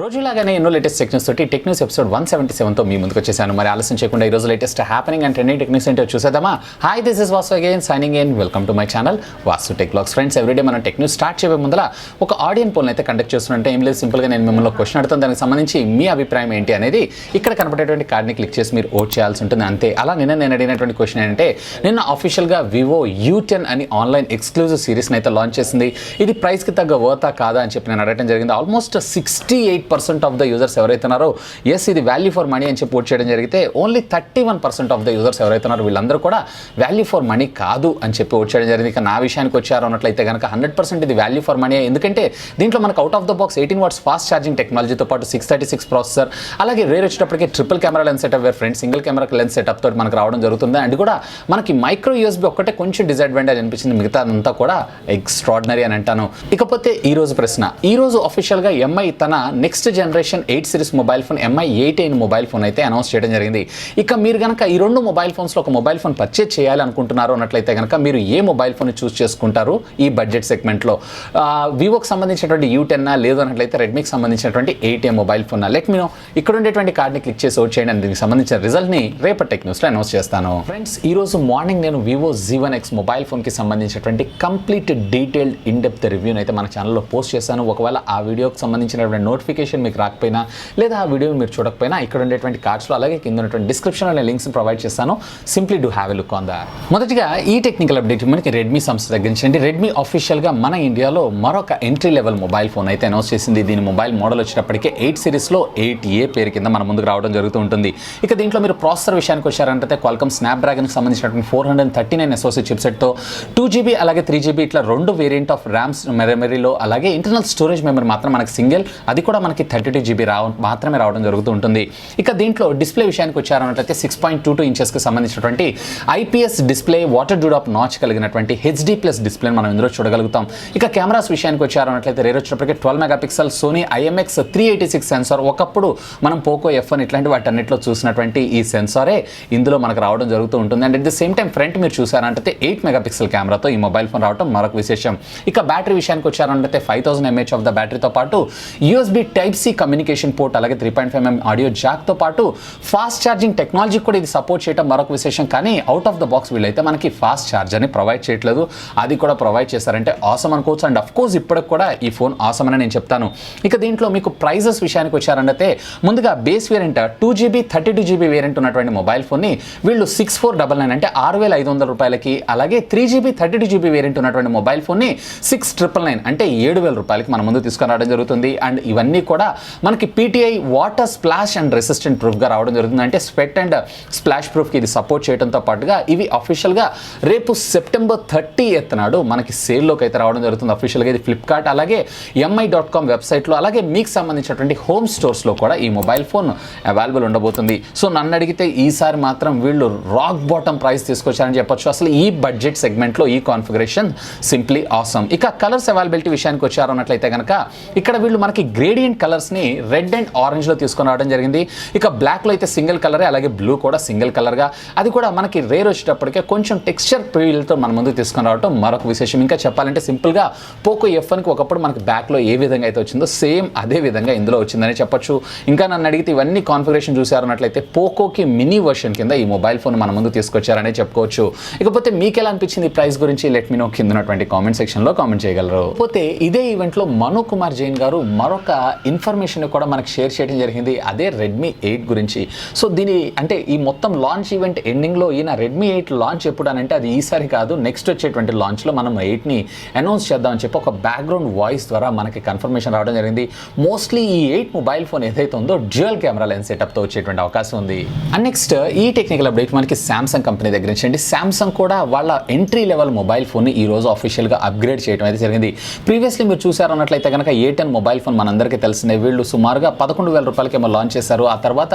రోజులాగానే ఎన్నో లేటెస్ట్ టెక్న్యూస్ తోటి టెక్న్యూస్ ఎపిసోడ్ 177తో మీ ముందుకు వచ్చేసాను. మరి ఆలస్యం చేయకుండా ఈ రోజు లేటెస్ట్ హ్యాపెనింగ్ అండ్ ట్రెండింగ్ టెక్న్యూస్ ఏంటో చూసేద్దామా. Hi, this is Vasu again signing in. Welcome to my channel VaasuTechVlogs. Friends, everyday మనం టెక్న్యూస్ స్టార్ట్ చేయే ముందర ఒక ఆడియన్స్ పోల్ అయితే కండక్ట్ చేస్తుంటే ఏం లేదు, సింపుల్గా నేను మిమ్మల్ని క్వశ్చన్ అడుగుతాను. దానికి సంబంధించి మీ అభిప్రాయం ఏంటి అనేది ఇక్కడ కనపడేటువంటి కార్డ్ని క్లిక్ చేసి మీరు ఓట్ చేయాల్సి ఉంటుంది, అంతే. అలా నేను అడిగినటువంటి క్వశ్చన్ ఏంటంటే, నిన్న అఫీషియల్గా వివో U10 అని ఆన్లైన్ ఎక్స్క్లూజివ్ సిరీస్ని అయితే లాంచ్ చేసింది. ఇది ప్రైస్కి తగ్గ వర్తా కాదా అని చెప్పి నేను అడగడం జరిగింది. ఆల్మోస్ట్ 68% ఆఫ్ ద యూజర్స్ ఎవరైతే ఉన్నారో ఎస్ ఇది వాల్యూ ఫర్ మనీ అని చెప్పి ఓట్ చేయడం జరిగితే, ఓన్లీ 31% ఆఫ్ ద యూజర్స్ ఎవరైతే ఉన్నారో వీళ్ళందరూ కూడా వాల్యూ ఫర్ మనీ కాదు అని చెప్పి ఓట్ చేయడం జరిగింది. ఇక నా విషయానికి వచ్చారు అన్నట్లయితే కనుక 100% ఇది వాల్యూ ఫర్ మనీ. ఎందుకంటే దీంట్లో మనకు out of the box 18 watts fast charging టెక్నాలజీతో పాటు 636 ప్రాసెసర్, అలాగే రేర్ వచ్చేటప్పటికి triple camera lens setup, where front single camera lens setup తోటి మనకు రావడం జరుగుతుంది. అండ్ కూడా మనకి మైక్రో USB ఒక్కటే కొంచెం డిసడ్వాంటేజ్ అనిపించింది, మిగతా అంతా కూడా ఎక్స్ట్రాడినరీ అని అంటాను. ఇకపోతే ఈ రోజు ప్రశ్న, ఈ రోజు అఫీషియల్గా ఎంఐ తన next generation 8 series mobile phone MI A10 mobile phone అయితే అనౌన్స్ చేయడం జరిగింది. ఇక మీరు కనుక ఈ రెండు మొబైల్ ఫోన్స్లో ఒక మొబైల్ ఫోన్ పర్చేజ్ చేయాలి అనుకుంటున్నారు అన్నట్లయితే కనుక మీరు ఏ మొబైల్ ఫోన్ చూస్ చేసుకుంటారు ఈ బడ్జెట్ సెగ్మెంట్లో? వివోకి సంబంధించినటువంటి U10 లేదు అన్నట్లయితే రెడ్మీకి సంబంధించినటువంటి A10 mobile phone? Let me know. ఇక్కడ ఉండేటువంటి కార్డ్ని క్లిక్ చేసి ఓట్ చేయండి. దీనికి సంబంధించిన రిజల్ట్ని రేపటి టెక్ న్యూస్లో అనౌన్స్ చేస్తాను. ఫ్రెండ్స్, ఈ రోజు మార్నింగ్ నేను వివో Z1X మొబైల్ ఫోన్కి సంబంధించినటువంటి కంప్లీట్ డీటెయిల్డ్ ఇన్డెప్త్ రివ్యూని అయితే మన ఛానల్లో పోస్ట్ చేశాను. ఒకవేళ ఆ వీడియోకి సంబంధించినటువంటి నోటిఫికేషన్ మీకు రాకపోయినా లేదా ఆ వీడియో మీరు చూడకపోయినా ఇక్కడ ఉండేటువంటి కార్డ్స్లో అలాగే కింద ఉన్నటువంటి డిస్క్రిప్షన్లో నేను లింక్స్ ప్రొవైడ్ చేస్తాను. Simply do have a look on that. మొదటిగా ఈ టెక్నికల్ అప్డేట్ మనకి రెడ్మీ సంస్థ దగ్గర నుంచి. రెడ్మీ అఫీషియల్గా మన ఇండియాలో మరొక ఎంట్రీ లెవెల్ మొబైల్ ఫోన్ అయితే అనౌన్స్ చేసింది. దీని మొబైల్ మోడల్ వచ్చేటప్పటికే 8 సిరీస్లో 8A పేరు కింద మన ముందుకు రావడం జరుగుతూ ఉంటుంది. ఇక దీంట్లో మీరు ప్రాసెసర్ విషయానికి వచ్చారంటే క్వాల్కమ్ స్నాప్డ్రాగన్కి సంబంధించినటువంటి 439 SoC చిప్సెట్తో 2GB అలాగే 3GB ఇట్లా రెండు వేరియంట్ ఆఫ్ ర్యామ్స్ మెమరీలో, అలాగే ఇంటర్నల్ స్టోరేజ్ మెమరీ మాత్రం మనకి సింగిల్, అది కూడా మనకి 32GB మాత్రమే రావడం జరుగుతూ ఉంటుంది. ఇక దీంట్లో డిస్ప్లే విషయానికి వచ్చారన్నట్లయితే 6.22 ఇంచెస్కి సంబంధించినటువంటి IPS డిస్ప్లే, వాటర్ డ్యూరాప్ నాచ్ కలిగినటువంటి HD+ డిస్ప్లేని మనం ఇందులో చూడగలుగుతాం. ఇక కెమెరాస్ విషయానికి వచ్చారన్నట్లయితే రేర్ వచ్చేటప్పటికి 12 మెగాపిక్సెల్ సోనీ IMX386 సెన్సార్. ఒకప్పుడు మనం పోకో F1 ఇట్లాంటి వాటన్నిటిలో చూసినటువంటి ఈ సెన్సారే ఇందులో మనకు రావడం జరుగుతూ ఉంటుంది. And at the same time front మీరు చూసారంటే 8 మెగాపిక్సెల్ కెమెరాతో ఈ మొబైల్ ఫోన్ రావడం మరొక విశేషం. ఇక బ్యాటరీ విషయానికి వచ్చారంటే 5000 mAh ఆఫ్ ద బ్యాటరీతో పాటు USB Type-C కమ్యూనికేషన్ పోర్ట్, అలాగే 3.5mm ఆడియో జాక్తో పాటు ఫాస్ట్ ఛార్జింగ్ టెక్నాలజీ కూడా ఇది సపోర్ట్ చేయడం మరొక విశేషం. కానీ అవుట్ ఆఫ్ ద బాక్స్ వీళ్ళైతే మనకి ఫాస్ట్ ఛార్జర్ని ప్రొవైడ్ చేయట్లేదు. అది కూడా ప్రొవైడ్ చేశారంటే ఆసమ్ అనుకోవచ్చు. అండ్ అఫ్ కోర్స్ ఇప్పటికి కూడా ఈ ఫోన్ ఆసమ్ అని నేను చెప్తాను. ఇక దీంట్లో మీకు ప్రైజెస్ విషయానికి వచ్చారంటే ముందుగా base variant 2GB 32GB variant ఉన్నటువంటి మొబైల్ ఫోన్ని వీళ్ళు 6499 అంటే 6500 రూపాయలకి, అలాగే 3GB 32GB వేరియంట్ ఉన్నటువంటి మొబైల్ ఫోన్ని 6999 అంటే 7000 రూపాయలకి మన ముందు తీసుకొని రావడం జరుగుతుంది. అండ్ ఇవన్నీ కూడా మనకి PTI water splash and resistant ప్రూఫ్గా రావడం జరుగుతుంది. అంటే స్వెట్ అండ్ స్ప్లాష్ ప్రూఫ్కి ఇది సపోర్ట్ చేయడంతో పాటుగా ఇవి అఫీషియల్గా రేపు సెప్టెంబర్ 30th నాడు మనకి సేల్లోకి అయితే రావడం జరుగుతుంది. అఫీషియల్గా ఇది ఫ్లిప్కార్ట్ అలాగే mi.com వెబ్సైట్లో, అలాగే మీకు సంబంధించినటువంటి హోమ్ స్టోర్స్లో కూడా ఈ మొబైల్ ఫోన్ అవైలబుల్ ఉండబోతుంది. సో నన్ను అడిగితే ఈసారి మాత్రం వీళ్ళు రాక్ బాటమ్ ప్రైస్ తీసుకొచ్చారని చెప్పొచ్చు. అసలు ఈ బడ్జెట్ సెగ్మెంట్లో ఈ కాన్ఫిగరేషన్ సింప్లీ ఆసమ్. ఇక కలర్స్ అవైలబిలిటీ విషయానికి వచ్చారు అన్నట్లయితే కనుక ఇక్కడ వీళ్ళు మనకి గ్రేడియంట్ కలర్స్ని రెడ్ అండ్ ఆరెంజ్లో తీసుకొని రావడం జరిగింది. ఇక బ్లాక్లో అయితే సింగిల్ కలరే, అలాగే బ్లూ కూడా సింగిల్ కలర్గా, అది కూడా మనకి రేర్ వచ్చేటప్పటికే కొంచెం టెక్స్చర్ పీల్తో మన ముందు తీసుకొని రావడం మరొక విశేషం. ఇంకా చెప్పాలంటే సింపుల్గా పోకో F1కి ఒకప్పుడు మనకి బ్యాక్లో ఏ విధంగా అయితే వచ్చిందో సేమ్ అదే విధంగా ఇందులో వచ్చిందని చెప్పొచ్చు. ఇంకా నన్ను అడిగితే ఇవన్నీ కాన్ఫిగరేషన్ చూసారన్నట్లయితే పోకోకి మినీ వర్షన్ కింద ఈ మొబైల్ ఫోన్ మన ముందు తీసుకొచ్చారనే చెప్పుకోవచ్చు. ఇకపోతే మీకు ఎలా అనిపించింది ఈ ప్రైస్ గురించి? లెట్ మీ నో కింద ఉన్నటువంటి కామెంట్ సెక్షన్లో కామెంట్ చేయగలరు. పోతే ఇదే ఈవెంట్లో మను కుమార్ జైన్ గారు మరొక ఇన్ఫర్మేషన్ కూడా మనకు షేర్ చేయడం జరిగింది, అదే రెడ్మీ 8 గురించి. సో దీని అంటే ఈ మొత్తం లాంచ్ ఈవెంట్ ఎండింగ్లో ఈయన రెడ్మీ 8 లాంచ్ ఎప్పుడు అని అంటే అది ఈసారి కాదు, నెక్స్ట్ వచ్చేటువంటి లాంచ్లో మనం 8ని అనౌన్స్ చేద్దామని చెప్పి ఒక బ్యాక్గ్రౌండ్ వాయిస్ ద్వారా మనకి కన్ఫర్మేషన్ రావడం జరిగింది. మోస్ట్లీ ఈ 8 మొబైల్ ఫోన్ ఏదైతే ఉందో డ్యూయల్ కెమెరా లెన్స్ సెటప్తో వచ్చేటువంటి అవకాశం ఉంది. అండ్ నెక్స్ట్ ఈ టెక్నికల్ అప్డేట్ మనకి సామ్సంగ్ కంపెనీ దగ్గర నుంచి అండి. సామ్సంగ్ కూడా వాళ్ళ ఎంట్రీ లెవెల్ మొబైల్ ఫోన్ని ఈ రోజు అఫీషియల్గా అప్గ్రేడ్ చేయడం అయితే జరిగింది. ప్రీవియస్లీ మీరు చూసారన్నట్లయితే కనుక A10 మొబైల్ ఫోన్ మనందరికీ తెలిసిందే, వీళ్ళు సుమారుగా 11,000 రూపాయలకి ఏమో లాంచ్ చేశారు. ఆ తర్వాత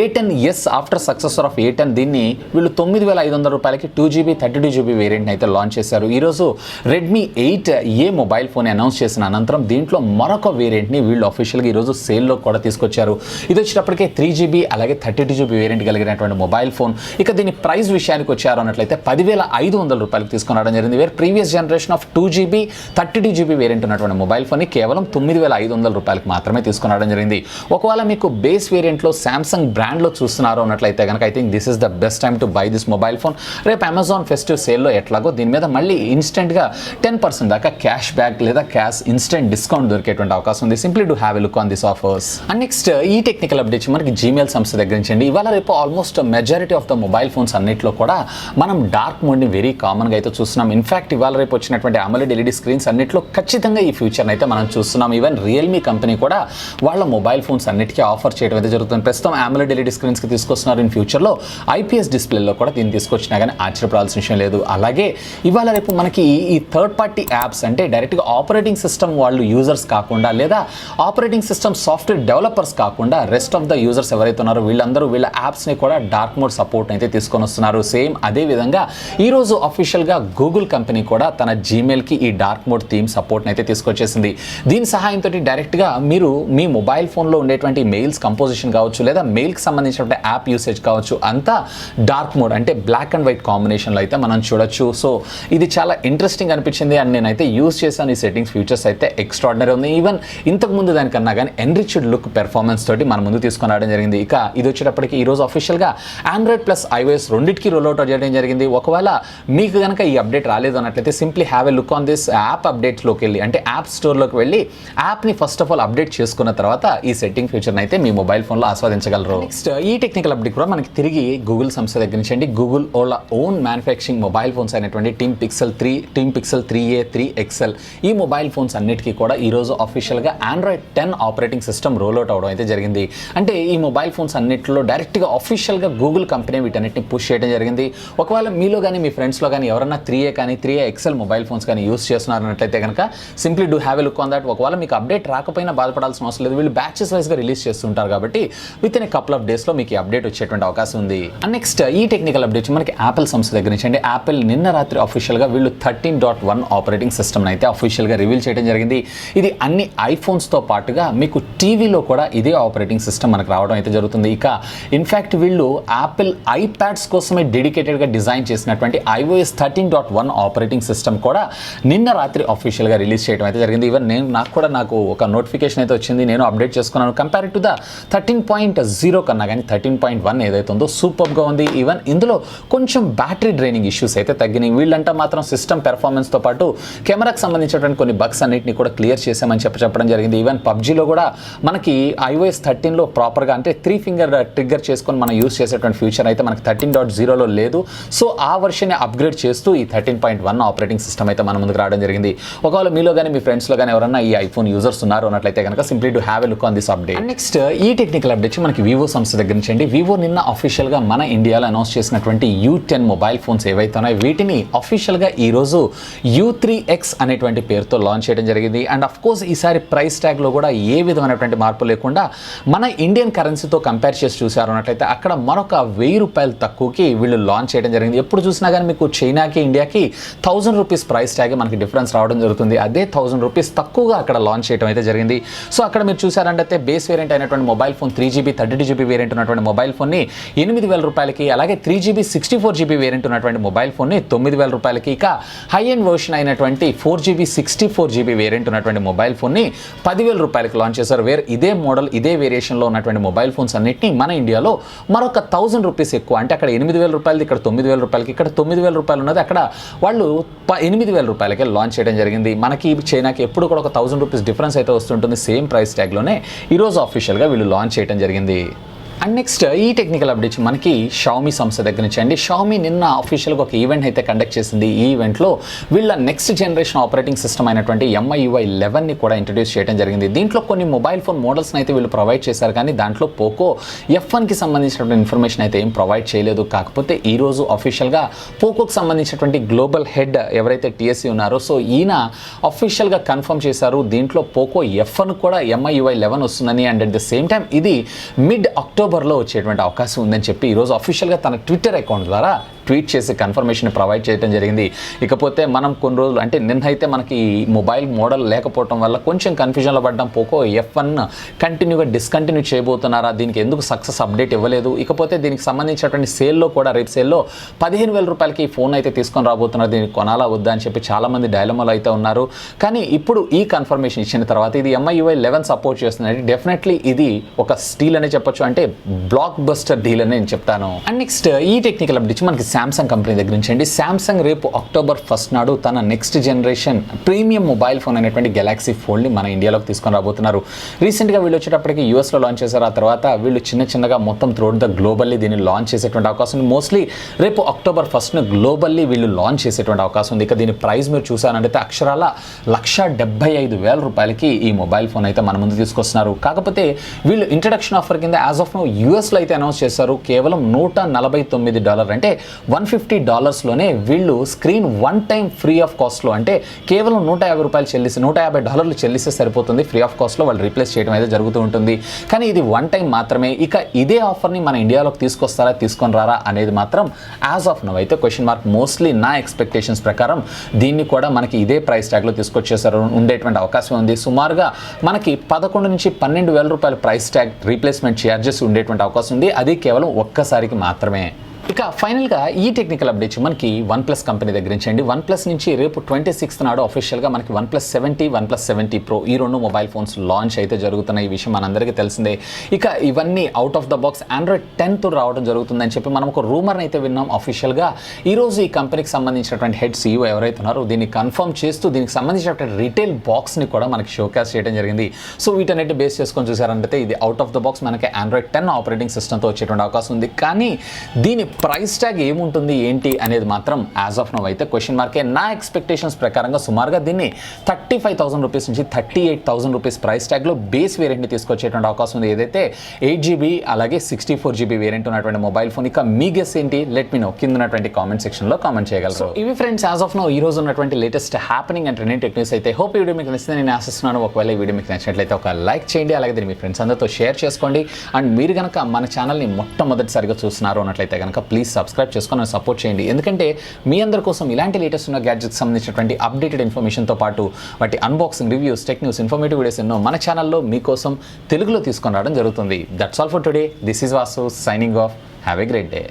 A10s after successor of A10 దీన్ని వీళ్ళు 9,500 రూపాయలకి 2GB 32GB వేరియంట్ అయితే లాంచ్ చేశారు. ఈరోజు Redmi 8A mobile phone announce చేసిన అనంతరం దీంట్లో మరొక వేరియంట్ని వీళ్ళు అఫీషియల్గా ఈరోజు సేల్లో కూడా తీసుకొచ్చారు. ఇది వచ్చేటప్పటికే 3GB అలాగే 32GB వేరియంట్ కలిగినటువంటి మొబైల్ ఫోన్. ఇక దీని ప్రైస్ విషయానికి వచ్చారు అన్నట్లయితే 10,500 రూపాయలకి తీసుకొని రావడం జరిగింది. Previous generation of 2GB 32GB variant ఉన్నటువంటి మొబైల్ ఫోన్ కేవలం 9,500 రూపాయలకి మాత్రమే తీసుకురావడం జరిగింది. ఒకవేళ మీకు బేస్ వేరియంట్లో సామ్సంగ్ బ్రాండ్లో చూస్తున్నారు అన్నట్లయితే కనుక I think this is the best time to buy this mobile phone. రేపు అమెజాన్ ఫెస్టివ్ సేల్లో ఎట్లాగో దీని మీద మళ్ళీ ఇన్స్టెంట్గా 10% దాకా క్యాష్ బ్యాక్ లేదా క్యాష్ ఇన్స్టెంట్ డిస్కౌంట్ దొరికేటువంటి అవకాశం ఉంది. Simply do have a look on this offers. And next ఈ టెక్నికల్ అప్డేట్స్ మనకి జీమెయిల్ సంస్థ దగ్గర నుంచి అండి. ఇవాళ రేపు almost majority of the mobile phones అన్నింటిలో కూడా మనం డార్క్ మోడ్ని వెరీ కామన్గా అయితే చూస్తున్నాం. ఇన్ఫాక్ట్ ఇవాళ రేపు వచ్చినటువంటి AMOLED LED స్క్రీన్స్ అన్నింటిలో ఖచ్చితంగా ఈ ఫ్యూచర్ని అయితే మనం చూస్తున్నాం. ఈవెన్ రియల్మీ కంపెనీ కూడా వాళ్ళ మొబైల్ ఫోన్స్ అన్నిటికీ ఆఫర్ చేయడం అయితే జరుగుతుంది. ప్రస్తుతం AMOLED LED స్క్రీన్స్కి తీసుకొస్తున్నారు. ఇన్ ఫ్యూచర్లో IPS డిస్ప్లేలో కూడా దీన్ని తీసుకొచ్చినా కానీ ఆశ్చర్యపడాల్సిన విషయం లేదు. అలాగే ఇవాళ రేపు మనకి ఈ థర్డ్ పార్టీ యాప్స్ అంటే డైరెక్ట్గా ఆపరేటింగ్ సిస్టమ్ వాళ్ళు యూజర్స్ కాకుండా లేదా ఆపరేటింగ్ సిస్టమ్ సాఫ్ట్వేర్ డెవలపర్స్ కాకుండా రెస్ట్ ఆఫ్ ద యూజర్స్ ఎవరైతే ఉన్నారో వీళ్ళందరూ వీళ్ళ యాప్స్ని కూడా డార్క్ మోడ్ సపోర్ట్ అయితే తీసుకొని వస్తున్నారు. సేమ్ అదేవిధంగా ఈరోజు అఫీషియల్గా గూగుల్ కంపెనీ కూడా తన జీమెయిల్కి ఈ డార్క్ మోడ్ థీమ్ సపోర్ట్ని అయితే తీసుకొచ్చేసింది. దీని సహాయంతో డైరెక్ట్గా మీరు మీ మొబైల్ ఫోన్లో ఉండేటువంటి మెయిల్స్ కంపోజిషన్ కావచ్చు లేదా మెయిల్కి సంబంధించినటువంటి యాప్ యూసేజ్ కావచ్చు అంతా డార్క్ మోడ్ అంటే బ్లాక్ అండ్ వైట్ కాంబినేషన్లో అయితే మనం చూడొచ్చు. సో ఇది చాలా ఇంట్రెస్టింగ్ అనిపించింది అండ్ నేనైతే యూజ్ చేశాను. ఈ సెట్టింగ్స్ ఫీచర్స్ అయితే ఎక్స్ట్రాడినరీ ఉంది. ఈవెన్ ఇంతకుముందు దానికన్నా కానీ ఎన్రిచ్డ్ లుక్ పెర్ఫార్మెన్స్ తోటి మన ముందు తీసుకొని రావడం జరిగింది. ఇక ఇది వచ్చేటప్పటికి ఈరోజు అఫీషియల్గా ఆండ్రాయిడ్ ప్లస్ iOS రెండింటికి రోల్అవుట్ చేయడం జరిగింది. ఒకవేళ మీకు కనుక ఈ అప్డేట్ రాలేదు అన్నట్లయితే simply have a look on this app అప్డేట్స్లోకి వెళ్ళి అంటే యాప్ స్టోర్లోకి వెళ్ళి యాప్ని ఫస్ట్ ఆఫ్ ఆల్ అప్డేట్ చేసుకున్న తర్వాత ఈ సెట్టింగ్ ఫీచర్ని అయితే మీ మొబైల్ ఫోన్లో ఆస్వాదించగలరు. నెక్స్ట్ ఈ టెక్నికల్ అప్డేట్ కూడా మనకి తిరిగి గూగుల్ సంస్థ దగ్గర నుంచి అండి. గూగుల్ వాళ్ళ ఓన్ మ్యానుఫ్యాక్చరింగ్ మొబైల్ ఫోన్స్ అయినటువంటి టీమ్ పిక్సెల్ 3A 3XL ఈ మొబైల్ ఫోన్స్ అన్నిటికీ కూడా ఈరోజు అఫీషియల్గా ఆండ్రాయిడ్ 10 ఆపరేటింగ్ సిస్టమ్ రోల్అవుట్ అవడం అయితే జరిగింది. అంటే ఈ మొబైల్ ఫోన్స్ అన్నింటిలో డైరెక్ట్గా అఫీషియల్గా గూగుల్ కంపెనీ వీటన్నిటిని పుష్ చేయడం జరిగింది. ఒకవేళ మీలో కానీ మీ ఫ్రెండ్స్లో కానీ ఎవరన్నా 3A కానీ 3XL మొబైల్ ఫోన్స్ కానీ యూస్ చేస్తున్నారన్నట్లయితే కనుక simply do have a look on that. ఒకవేళ మీకు అప్డేట్ రాకపోయినా బాధపడాల్సిన అవసరం లేదు. వీళ్ళు బ్యాచెస్ వైజ్గా రిలీజ్ చేస్తుంటారు కాబట్టి with in a couple of డేస్లో మీకు ఈ అప్డేట్ వచ్చేటువంటి అవకాశం ఉంది. అండ్ నెక్స్ట్ ఈ టెక్నికల్ అప్డేట్స్ మనకి యాపిల్ సంస్థ దగ్గర నుంచి అండి. యాపిల్ నిన్న రాత్రి అఫీషియల్గా వీళ్ళు 13.1 ఆపరేటింగ్ సిస్టమ్ని అయితే అఫీషియల్గా రివీల్ చేయడం జరిగింది. ఇది అన్ని ఐఫోన్స్తో పాటుగా మీకు టీవీలో కూడా ఇదే ఆపరేటింగ్ సిస్టమ్ మనకు రావడం అయితే జరుగుతుంది. ఇక ఇన్ఫ్యాక్ట్ వీళ్ళు యాపిల్ ఐప్యాడ్స్ కోసమే డెడికేటెడ్గా డిజైన్ చేసినటువంటి iOS 13.1 ఆపరేటింగ్ సిస్టమ్ కూడా నిన్న రాత్రి అఫీషియల్గా రిలీజ్ చేయడం అయితే జరిగింది. ఈవెన్ నాకు ఒక నోటిఫికేషన్ అయితే వచ్చింది. నేను అప్డేట్ చేసుకున్నాను. కంపేర్ టు ద 13.0 కన్నా కానీ 13.1 ఏదైతే ఉందో సూపర్గా ఉంది. ఈవెన్ ఇందులో కొంచెం బ్యాటరీ డ్రైనింగ్ ఇష్యూస్ అయితే తగ్గినాయి. వీళ్ళంట మాత్రం సిస్టమ్ పెర్ఫార్మెన్స్తో పాటు కెమెరాకి సంబంధించినటువంటి కొన్ని బగ్స్ అన్నింటినీ కూడా క్లియర్ చేసామని చెప్పడం జరిగింది. ఈవెన్ పబ్జీలో కూడా మనకి iOS 13లో ప్రాపర్గా అంటే 3 ఫింగర్ ట్రిగ్గర్ చేసుకొని మనం యూస్ చేసేటువంటి ఫ్యూచర్ అయితే మనకి 13.0లో లేదు. సో ఆ వర్షన్ని అప్గ్రేడ్ చేస్తూ ఈ 13.1 ఆపరేటింగ్ సిస్టమ్ అయితే మన ముందుకు రావడం జరిగింది. ఒకవేళ మీలో కానీ మీ ఫ్రెండ్స్లో కానీ ఎవరన్నా ఈ ఐఫోన్ యూజర్స్ ఉన్నారు అన్నట్లయితే కనుక simply to have a look on this update. Next ఈ టెక్నికల్ అప్డేట్స్ మనకి వివో సంస్థ దగ్గర నుంచి అండి. వివో నిన్న అఫీషియల్గా మన ఇండియాలో అనౌన్స్ చేసినటువంటి U10 మొబైల్ ఫోన్స్ ఏవైతే ఉన్నాయో వీటిని అఫీషియల్గా ఈరోజు U3X అనేటువంటి పేరుతో లాంచ్ చేయడం జరిగింది. అండ్ అఫ్ కోర్స్ ఈసారి ప్రైస్ ట్యాగ్లో కూడా ఏ విధమైనటువంటి మార్పు లేకుండా మన ఇండియన్ కరెన్సీతో కంపేర్ చేసి చూసారు అన్నట్లయితే అక్కడ మరొక ₹1000 తక్కువకి వీళ్ళు లాంచ్ చేయడం జరిగింది. ఎప్పుడు చూసినా కానీ మీకు చైనాకి ఇండియాకి ₹1000 ప్రైస్ ట్యాగ్ మనకి డిఫరెన్స్ రావడం జరుగుతుంది. అదే ₹1000 తక్కువగా అక్కడ లాంచ్ చేయడం అయితే జరిగింది. సో అక్కడ మీరు చూసారంటే బేస్ వేరియంట్ అయినటువంటి mobile phone 3GB 32GB variant ఉన్నటువంటి మొబైల్ ఫోన్ని ₹8000, అలాగే 3GB 64GB వేరియంట్ ఉన్నటువంటి మొబైల్ ఫోన్ని ₹9000, ఇక హై ఎండ్ వర్షన్ అయినటువంటి 4GB 64GB వేరియంట్ ఉన్నటువంటి మొబైల్ ఫోన్ని ₹10,000 లాంచ్ చేశారు. ఇదే మోడల్ ఇదే వేరియేషన్లో ఉన్నటువంటి మొబైల్ ఫోన్స్ అన్నింటినీ మన ఇండియాలో మరొక ₹1000 ఎక్కువ అంటే అక్కడ ₹8000 ఇక్కడ ₹9000, ఇక్కడ ₹9000 ఉన్నది అక్కడ వాళ్ళు ₹8000 లాంచ్ చేయడం జరిగింది. మనకి చైనాకి ఎప్పుడు కూడా ఒక ₹1000 డిఫరెన్స్ అయితే వస్తుంటుంది. సేమ్ ప్రైస్ ట్యాగ్లోనే ఈరోజు అఫీషియల్గా వీళ్ళు లాంచ్ చేయడం జరిగింది. అండ్ నెక్స్ట్ ఈ టెక్నికల్ అప్డేట్స్ మనకి షామీ సంస్థ దగ్గర నుంచి అండి. షామీ నిన్న అఫీషియల్గా ఒక ఈవెంట్ అయితే కండక్ట్ చేసింది. ఈ ఈవెంట్లో వీళ్ళ నెక్స్ట్ జనరేషన్ ఆపరేటింగ్ సిస్టమ్ అయినటువంటి MIUI 11ని కూడా ఇంట్రడ్యూస్ చేయడం జరిగింది. దీంట్లో కొన్ని మొబైల్ ఫోన్ మోడల్స్ని అయితే వీళ్ళు ప్రొవైడ్ చేశారు, కానీ దాంట్లో పోకో F1కి సంబంధించినటువంటి ఇన్ఫర్మేషన్ అయితే ఏం ప్రొవైడ్ చేయలేదు. కాకపోతే ఈరోజు అఫీషియల్గా పోకోకి సంబంధించినటువంటి గ్లోబల్ హెడ్ ఎవరైతే TSC ఉన్నారో సో ఈయన అఫీషియల్గా కన్ఫర్మ్ చేశారు. దీంట్లో పోకో F1 కూడా MIUI 11 వస్తుందని and at the same time ఇది మిడ్ అక్టోబర్లో వచ్చేటువంటి అవకాశం ఉందని చెప్పి ఈరోజు అఫీషియల్గా తన ట్విట్టర్ అకౌంట్ ద్వారా ట్వీట్ చేసి కన్ఫర్మేషన్ ప్రొవైడ్ చేయడం జరిగింది. ఇకపోతే మనం కొన్ని రోజులు అంటే నిన్నైతే మనకి మొబైల్ మోడల్ లేకపోవడం వల్ల కొంచెం కన్ఫ్యూజన్లో పడ్డాం. పోకో F1 కంటిన్యూగా డిస్కంటిన్యూ చేయబోతున్నారా, దీనికి ఎందుకు సక్సెస్ అప్డేట్ ఇవ్వలేదు, ఇకపోతే దీనికి సంబంధించినటువంటి సేల్లో కూడా రేపు సేల్లో 15,000 రూపాయలకి ఈ ఫోన్ అయితే తీసుకొని రాబోతున్నారు, దీనికి కొనాలా వద్దా అని చెప్పి చాలామంది డైలమాలో అయితే ఉన్నారు. కానీ ఇప్పుడు ఈ కన్ఫర్మేషన్ ఇచ్చిన తర్వాత ఇది MIUI 11 సపోర్ట్ చేస్తుంది. డెఫినెట్లీ ఇది ఒక స్టీల్ అనే చెప్పొచ్చు, అంటే బ్లాక్ బస్టర్ డీల్ అని నేను చెప్తాను. అండ్ నెక్స్ట్ ఈ టెక్నికల్ అప్డేట్ మనకి సామ్సంగ్ కంపెనీ దగ్గర నుంచి అండి. సామ్సంగ్ రేపు అక్టోబర్ 1 నాడు తన next generation premium mobile phone అనేటువంటి గెలాక్సీ ఫోల్డ్ని మన ఇండియాలోకి తీసుకొని రాబోతున్నారు. రీసెంట్గా వీళ్ళు వచ్చేటప్పటికి యూఎస్లో లాంచ్ చేశారు. ఆ తర్వాత వీళ్ళు చిన్నగా మొత్తం త్రూఅవుట్ ద గ్లోబల్లీ దీన్ని లాంచ్ చేసేటువంటి అవకాశం ఉంది. మోస్ట్లీ రేపు అక్టోబర్ 1 గ్లోబల్లీ వీళ్ళు లాంచ్ చేసేటువంటి అవకాశం ఉంది. ఇక దీని ప్రైస్ మీరు చూసారంటే అక్షరాల 1,75,000 రూపాయలకి ఈ మొబైల్ ఫోన్ అయితే మన ముందు తీసుకొస్తున్నారు. కాకపోతే వీళ్ళు ఇంట్రడక్షన్ ఆఫర్ కింద యాజ్ ఆఫ్ నో యూఎస్లో అయితే అనౌన్స్ చేశారు. కేవలం $149 అంటే $150లోనే వీళ్ళు screen one time free of కాస్ట్లో, అంటే కేవలం $150 చెల్లిస్తే సరిపోతుంది. ఫ్రీ ఆఫ్ కాస్ట్లో వాళ్ళు రీప్లేస్ చేయడం అయితే జరుగుతూ ఉంటుంది. కానీ ఇది వన్ టైం మాత్రమే. ఇక ఇదే ఆఫర్ని మన ఇండియాలోకి తీసుకొస్తారా తీసుకొని రారా అనేది మాత్రం యాజ్ ఆఫ్ నో అయితే క్వశ్చన్ మార్క్. మోస్ట్లీ నా ఎక్స్పెక్టేషన్స్ ప్రకారం దీన్ని కూడా మనకి ఇదే ప్రైస్ ట్యాగ్లో తీసుకొచ్చేసారు ఉండేటువంటి అవకాశం ఉంది. సుమారుగా మనకి 11,000 నుంచి 12,000 రూపాయల ప్రైస్ ట్యాగ్ రీప్లేస్మెంట్ ఛార్జెస్ ఉండేటువంటి అవకాశం ఉంది. అది కేవలం ఒక్కసారికి మాత్రమే. ఇక ఫైనల్గా ఈ టెక్నికల్ అప్డేట్స్ మనకి OnePlus కంపెనీ దగ్గర నుంచి అండి. OnePlus నుంచి రేపు 26th నాడు అఫీషియల్గా మనకి OnePlus 70, OnePlus 70 Pro ఈ రెండు మొబైల్ ఫోన్స్ లాంచ్ అయితే జరుగుతున్నాయి. ఈ విషయం మనందరికీ తెలిసిందే. ఇక ఇవన్నీ out of the box Android 10తో రావడం జరుగుతుందని చెప్పి మనం ఒక రూమర్ని అయితే విన్నాం. అఫీషియల్గా ఈరోజు ఈ కంపెనీకి సంబంధించినటువంటి హెడ్ CEO ఎవరైతే ఉన్నారో దీన్ని కన్ఫర్మ్ చేస్తూ దీనికి సంబంధించినటువంటి రీటైల్ బాక్స్ని కూడా మనకి షోకాస్ చేయడం జరిగింది. సో వీటన్నిటి బేస్ చేసుకొని చూసారంటే ఇది అవుట్ ఆఫ్ ద బాక్స్ మనకి Android 10 ఆపరేటింగ్ సిస్టమ్తో వచ్చేటువంటి అవకాశం ఉంది. కానీ దీని ప్రైస్ ట్యాగ్ ఏముంటుంది ఏంటి అనేది మాత్రం యాజ్ ఆఫ్ నో అయితే క్వశ్చన్ మార్కే. నా ఎక్స్పెక్టేషన్స్ ప్రకారంగా సుమారుగా దీన్ని 35,000 రూపీస్ నుంచి 38,000 రూపీస్ ప్రైస్ ట్యాగ్లో బేస్ వేరియంట్ని తీసుకొచ్చేటువంటి అవకాశం ఉంది. ఏదైతే 8GB అలాగే 64GB వేరియంట్ ఉన్నటువంటి మొబైల్ ఫోన్. ఇక మీ గెస్ ఏంటి? లెట్ మీ నో కింద ఉన్నటువంటి కామెంట్ సెక్షన్లో కామెంట్ చేయగలరు. ఇవి ఫ్రెండ్స్ యాజ్ ఆఫ్ నో ఈ రోజు ఉన్నటువంటి latest happening and trending tech news అయితే. హోప్ ఈ వీడియో మీకు నచ్చితే నేను ఆశిస్తున్నాను. ఒకవేళ ఈ వీడియో మీకు నచ్చినట్లయితే ఒక లైక్ చేయండి, అలాగే దీన్ని మీ ఫ్రెండ్స్ అందరితో షేర్ చేసుకోండి. అండ్ మీరు కనుక మన ఛానల్ని మొట్టమొదటిసారిగా చూస్తున్నారు అన్నట్లయితే కనుక ప్లీజ్ సబ్స్క్రైబ్ చేసుకొని సపోర్ట్ చేయండి. ఎందుకంటే మీ అందరి కోసం ఇలాంటి లేటెస్ట్ ఉన్న గ్యాడ్జెట్స్ సంబంధించినటువంటి అప్డేటెడ్ ఇన్ఫర్మేషన్తో పాటు వాటి unboxing, reviews, tech news, informative videos ఎన్నో మన ఛానల్లో మీకోసం తెలుగులో తీసుకొని రావడం జరుగుతుంది. That's all for today. This is Vasu signing off. Have a great day.